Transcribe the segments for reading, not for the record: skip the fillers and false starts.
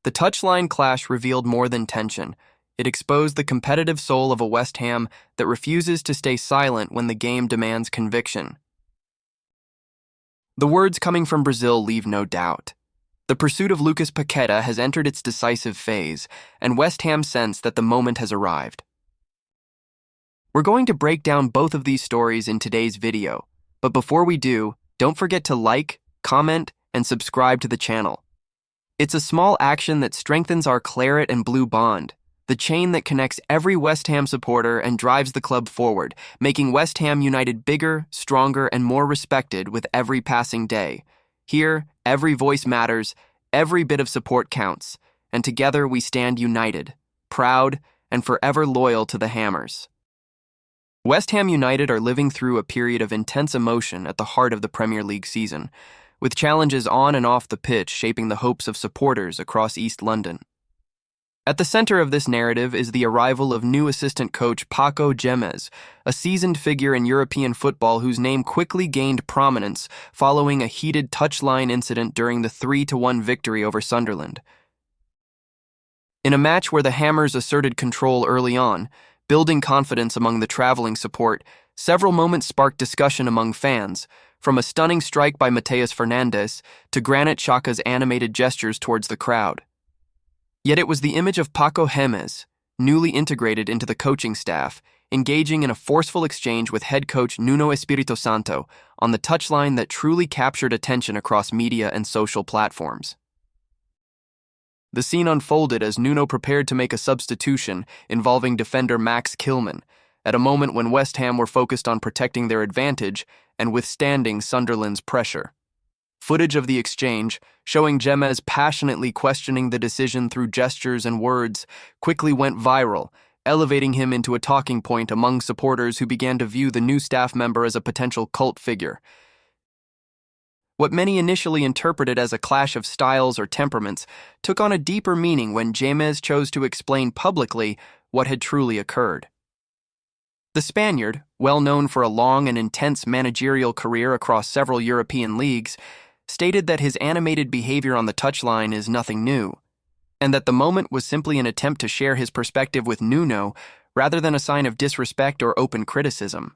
The touchline clash revealed more than tension. It exposed the competitive soul of a West Ham that refuses to stay silent when the game demands conviction. The words coming from Brazil leave no doubt. The pursuit of Lucas Paquetá has entered its decisive phase, and West Ham sense that the moment has arrived. We're going to break down both of these stories in today's video, but before we do, don't forget to like, comment, and subscribe to the channel. It's a small action that strengthens our claret and blue bond, the chain that connects every West Ham supporter and drives the club forward, making West Ham United bigger, stronger, and more respected with every passing day. Here, every voice matters, every bit of support counts, and together we stand united, proud, and forever loyal to the Hammers. West Ham United are living through a period of intense emotion at the heart of the Premier League season, with challenges on and off the pitch shaping the hopes of supporters across East London. At the center of this narrative is the arrival of new assistant coach Paco Jémez, a seasoned figure in European football whose name quickly gained prominence following a heated touchline incident during the 3-1 victory over Sunderland. In a match where the Hammers asserted control early on, building confidence among the traveling support, several moments sparked discussion among fans, from a stunning strike by Matheus Fernandes to Granit Xhaka's animated gestures towards the crowd. Yet it was the image of Paco Jémez, newly integrated into the coaching staff, engaging in a forceful exchange with head coach Nuno Espírito Santo on the touchline that truly captured attention across media and social platforms. The scene unfolded as Nuno prepared to make a substitution involving defender Max Kilman, at a moment when West Ham were focused on protecting their advantage and withstanding Sunderland's pressure. Footage of the exchange, showing Jémez passionately questioning the decision through gestures and words, quickly went viral, elevating him into a talking point among supporters who began to view the new staff member as a potential cult figure. What many initially interpreted as a clash of styles or temperaments took on a deeper meaning when Jémez chose to explain publicly what had truly occurred. The Spaniard, well known for a long and intense managerial career across several European leagues, stated that his animated behavior on the touchline is nothing new, and that the moment was simply an attempt to share his perspective with Nuno rather than a sign of disrespect or open criticism.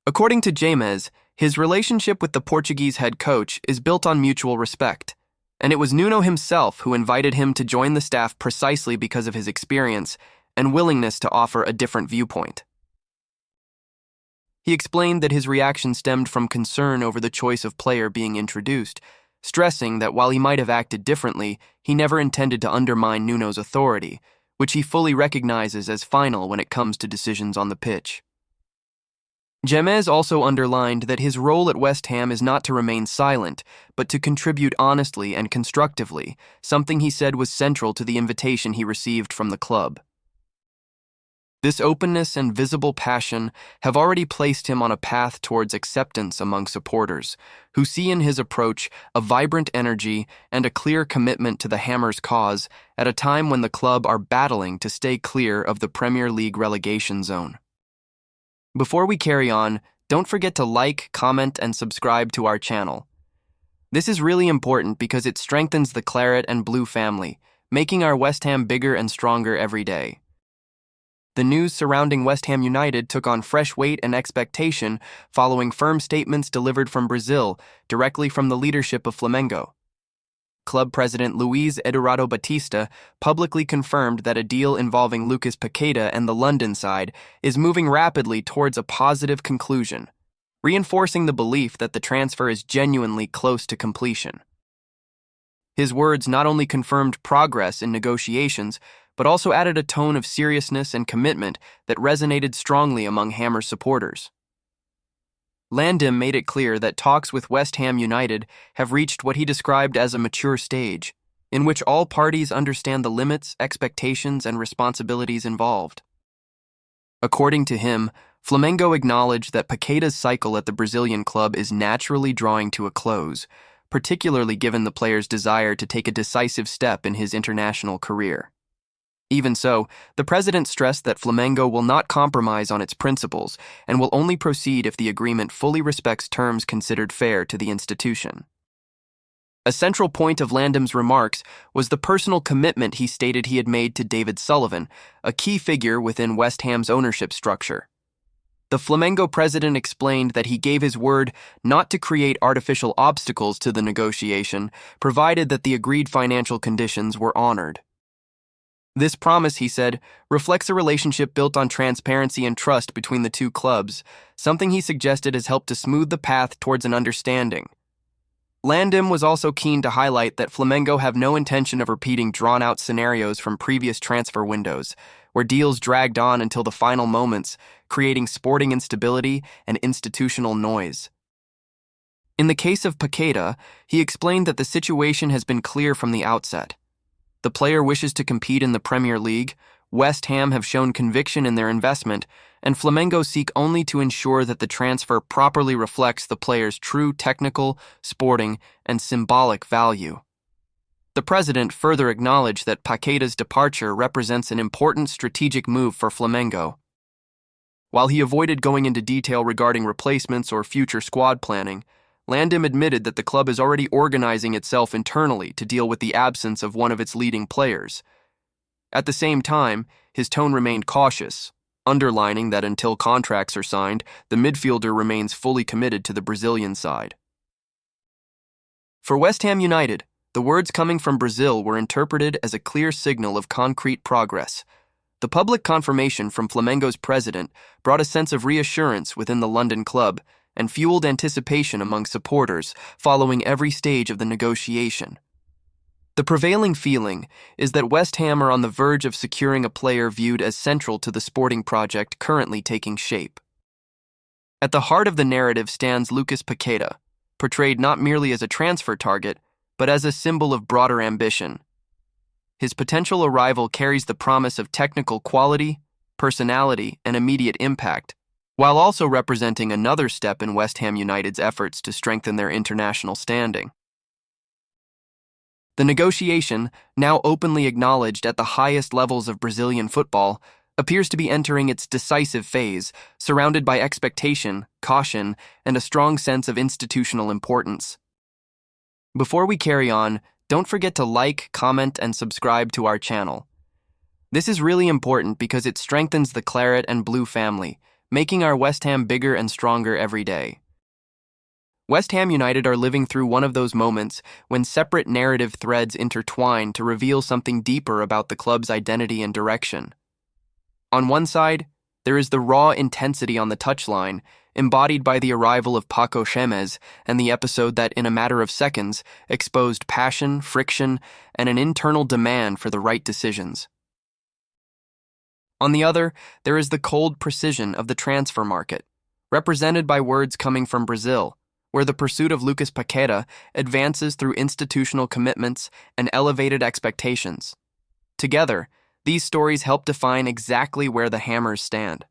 According to Jémez, his relationship with the Portuguese head coach is built on mutual respect, and it was Nuno himself who invited him to join the staff precisely because of his experience and willingness to offer a different viewpoint. He explained that his reaction stemmed from concern over the choice of player being introduced, stressing that while he might have acted differently, he never intended to undermine Nuno's authority, which he fully recognizes as final when it comes to decisions on the pitch. Jémez also underlined that his role at West Ham is not to remain silent, but to contribute honestly and constructively, something he said was central to the invitation he received from the club. This openness and visible passion have already placed him on a path towards acceptance among supporters, who see in his approach a vibrant energy and a clear commitment to the Hammers' cause at a time when the club are battling to stay clear of the Premier League relegation zone. Before we carry on, don't forget to like, comment, and subscribe to our channel. This is really important because it strengthens the claret and blue family, making our West Ham bigger and stronger every day. The news surrounding West Ham United took on fresh weight and expectation following firm statements delivered from Brazil, directly from the leadership of Flamengo. Club president Luiz Eduardo Batista publicly confirmed that a deal involving Lucas Paquetá and the London side is moving rapidly towards a positive conclusion, reinforcing the belief that the transfer is genuinely close to completion. His words not only confirmed progress in negotiations, but also added a tone of seriousness and commitment that resonated strongly among Hammers supporters. Landim made it clear that talks with West Ham United have reached what he described as a mature stage, in which all parties understand the limits, expectations, and responsibilities involved. According to him, Flamengo acknowledged that Paqueta's cycle at the Brazilian club is naturally drawing to a close, particularly given the player's desire to take a decisive step in his international career. Even so, the president stressed that Flamengo will not compromise on its principles and will only proceed if the agreement fully respects terms considered fair to the institution. A central point of Landim's remarks was the personal commitment he stated he had made to David Sullivan, a key figure within West Ham's ownership structure. The Flamengo president explained that he gave his word not to create artificial obstacles to the negotiation, provided that the agreed financial conditions were honored. This promise, he said, reflects a relationship built on transparency and trust between the two clubs, something he suggested has helped to smooth the path towards an understanding. Landim was also keen to highlight that Flamengo have no intention of repeating drawn-out scenarios from previous transfer windows, where deals dragged on until the final moments, creating sporting instability and institutional noise. In the case of Paquetá, he explained that the situation has been clear from the outset. The player wishes to compete in the Premier League, West Ham have shown conviction in their investment, and Flamengo seek only to ensure that the transfer properly reflects the player's true technical, sporting, and symbolic value. The president further acknowledged that Paquetá's departure represents an important strategic move for Flamengo. While he avoided going into detail regarding replacements or future squad planning, Landim admitted that the club is already organizing itself internally to deal with the absence of one of its leading players. At the same time, his tone remained cautious, underlining that until contracts are signed, the midfielder remains fully committed to the Brazilian side. For West Ham United, the words coming from Brazil were interpreted as a clear signal of concrete progress. The public confirmation from Flamengo's president brought a sense of reassurance within the London club and fueled anticipation among supporters following every stage of the negotiation. The prevailing feeling is that West Ham are on the verge of securing a player viewed as central to the sporting project currently taking shape. At the heart of the narrative stands Lucas Paquetá, portrayed not merely as a transfer target, but as a symbol of broader ambition. His potential arrival carries the promise of technical quality, personality, and immediate impact, while also representing another step in West Ham United's efforts to strengthen their international standing. The negotiation, now openly acknowledged at the highest levels of Brazilian football, appears to be entering its decisive phase, surrounded by expectation, caution, and a strong sense of institutional importance. Before we carry on, don't forget to like, comment, and subscribe to our channel. This is really important because it strengthens the Claret and Blue family, making our West Ham bigger and stronger every day. West Ham United are living through one of those moments when separate narrative threads intertwine to reveal something deeper about the club's identity and direction. On one side, there is the raw intensity on the touchline, embodied by the arrival of Paco Jémez and the episode that, in a matter of seconds, exposed passion, friction, and an internal demand for the right decisions. On the other, there is the cold precision of the transfer market, represented by words coming from Brazil, where the pursuit of Lucas Paquetá advances through institutional commitments and elevated expectations. Together, these stories help define exactly where the hammers stand.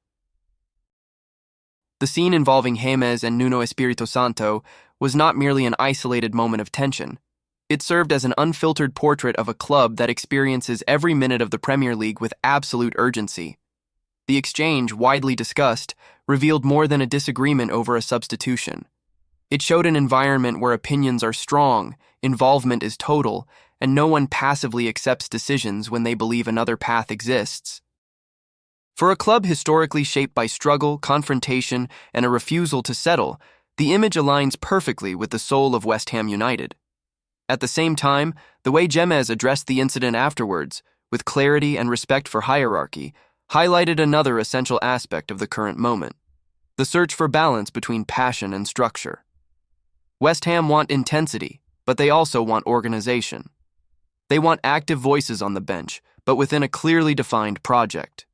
The scene involving Jémez and Nuno Espírito Santo was not merely an isolated moment of tension. It served as an unfiltered portrait of a club that experiences every minute of the Premier League with absolute urgency. The exchange, widely discussed, revealed more than a disagreement over a substitution. It showed an environment where opinions are strong, involvement is total, and no one passively accepts decisions when they believe another path exists. For a club historically shaped by struggle, confrontation, and a refusal to settle, the image aligns perfectly with the soul of West Ham United. At the same time, the way Jémez addressed the incident afterwards, with clarity and respect for hierarchy, highlighted another essential aspect of the current moment: the search for balance between passion and structure. West Ham want intensity, but they also want organization. They want active voices on the bench, but within a clearly defined project.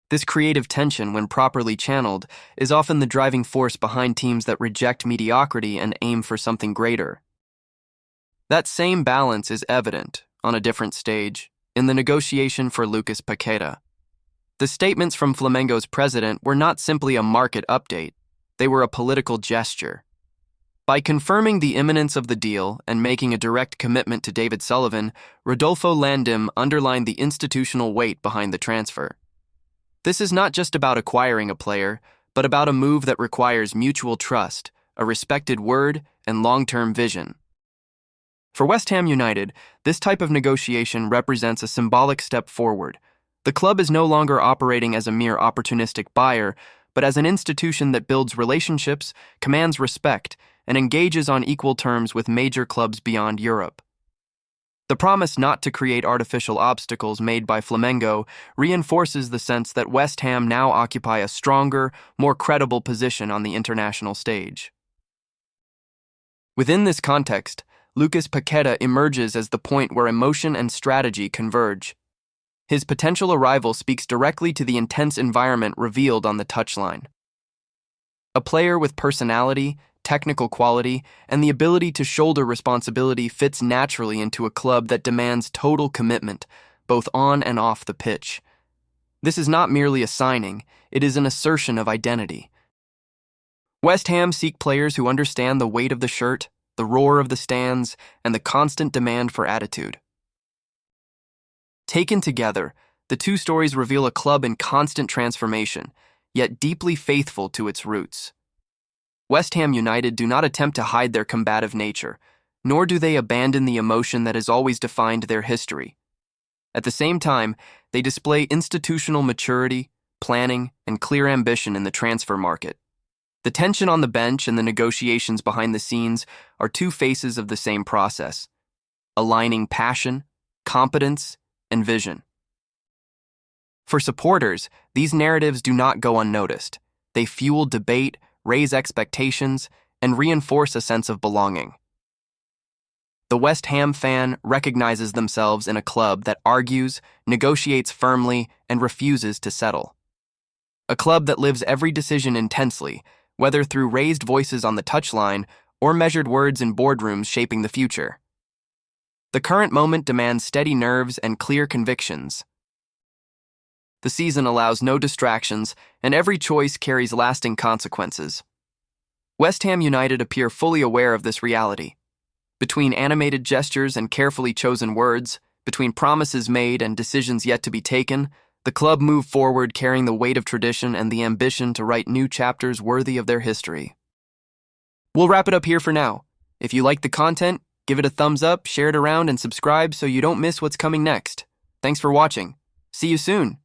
This creative tension, when properly channeled, is often the driving force behind teams that reject mediocrity and aim for something greater. That same balance is evident, on a different stage, in the negotiation for Lucas Paquetá. The statements from Flamengo's president were not simply a market update, they were a political gesture. By confirming the imminence of the deal and making a direct commitment to David Sullivan, Rodolfo Landim underlined the institutional weight behind the transfer. This is not just about acquiring a player, but about a move that requires mutual trust, a respected word, and long-term vision. For West Ham United, this type of negotiation represents a symbolic step forward. The club is no longer operating as a mere opportunistic buyer, but as an institution that builds relationships, commands respect, and engages on equal terms with major clubs beyond Europe. The promise not to create artificial obstacles made by Flamengo reinforces the sense that West Ham now occupy a stronger, more credible position on the international stage. Within this context, Lucas Paquetá emerges as the point where emotion and strategy converge. His potential arrival speaks directly to the intense environment revealed on the touchline. A player with personality, technical quality, and the ability to shoulder responsibility fits naturally into a club that demands total commitment, both on and off the pitch. This is not merely a signing, it is an assertion of identity. West Ham seek players who understand the weight of the shirt, the roar of the stands, and the constant demand for attitude. Taken together, the two stories reveal a club in constant transformation, yet deeply faithful to its roots. West Ham United do not attempt to hide their combative nature, nor do they abandon the emotion that has always defined their history. At the same time, they display institutional maturity, planning, and clear ambition in the transfer market. The tension on the bench and the negotiations behind the scenes are two faces of the same process, aligning passion, competence, and vision. For supporters, these narratives do not go unnoticed. They fuel debate, raise expectations, and reinforce a sense of belonging. The West Ham fan recognizes themselves in a club that argues, negotiates firmly, and refuses to settle. A club that lives every decision intensely, whether through raised voices on the touchline or measured words in boardrooms shaping the future. The current moment demands steady nerves and clear convictions. The season allows no distractions, and every choice carries lasting consequences. West Ham United appear fully aware of this reality. Between animated gestures and carefully chosen words, between promises made and decisions yet to be taken, the club move forward carrying the weight of tradition and the ambition to write new chapters worthy of their history. We'll wrap it up here for now. If you like the content, give it a thumbs up, share it around, and subscribe so you don't miss what's coming next. Thanks for watching. See you soon.